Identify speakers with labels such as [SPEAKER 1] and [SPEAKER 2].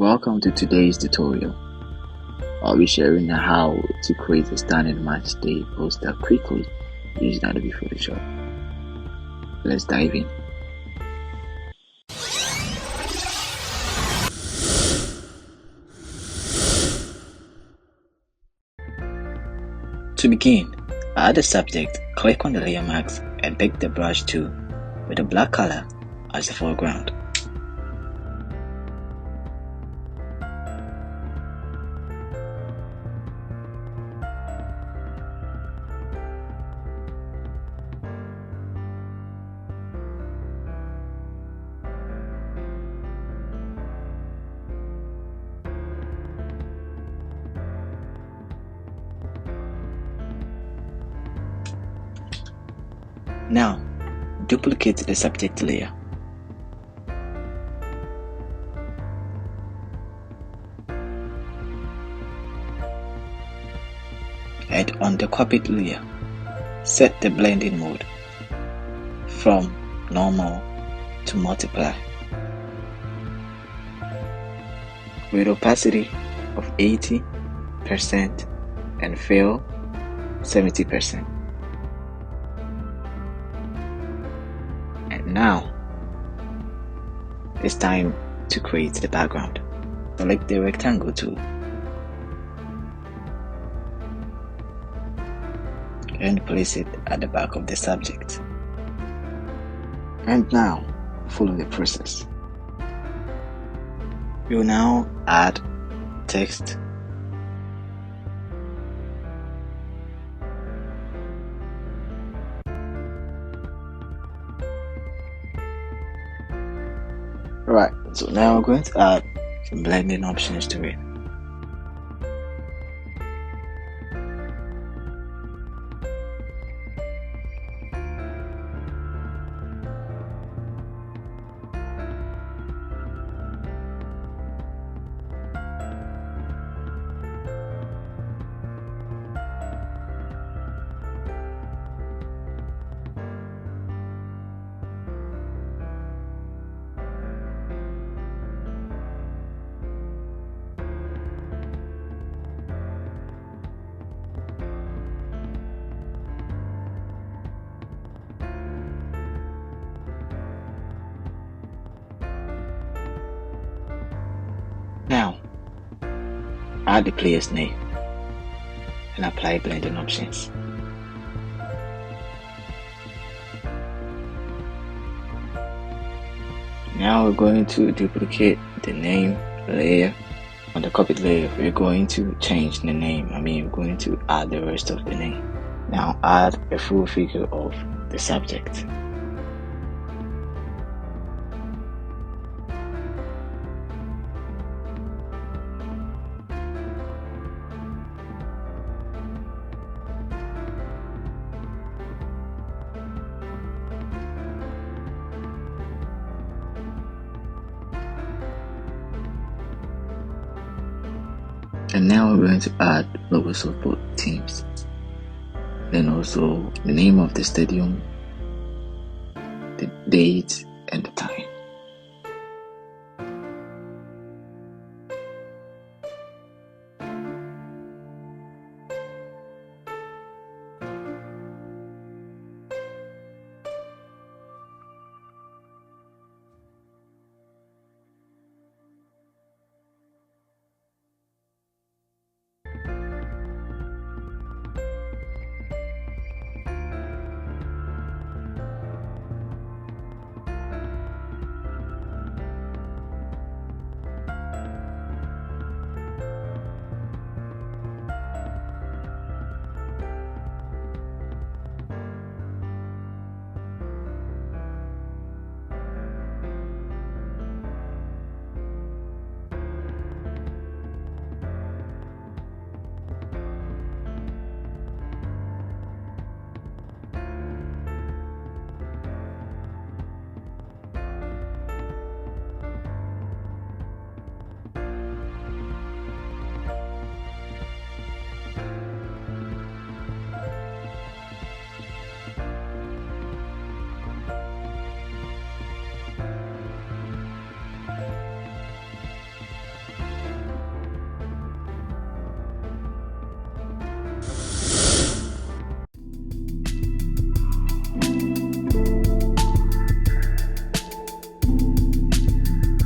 [SPEAKER 1] Welcome to today's tutorial. I'll be sharing how to create a stunning match day poster quickly using Adobe Photoshop. Let's dive in. To begin, add the subject, click on the layer marks and pick the brush tool with a black color as the foreground. Now, duplicate the subject layer. And on the copied layer, set the blending mode from normal to multiply with opacity of 80% and fill 70%. Now, it's time to create the background. Select the rectangle tool and place it at the back of the subject. And now, follow the process. We will now add text . Right, so now we're going to add some blending options to it. Now, add the player's name and apply blending options. Now we're going to duplicate the name layer. On the copied layer, we're going to change the name. We're going to add the rest of the name. Now add a full figure of the subject. And now we're going to add logos of both teams. Then also the name of the stadium, the date, and the time.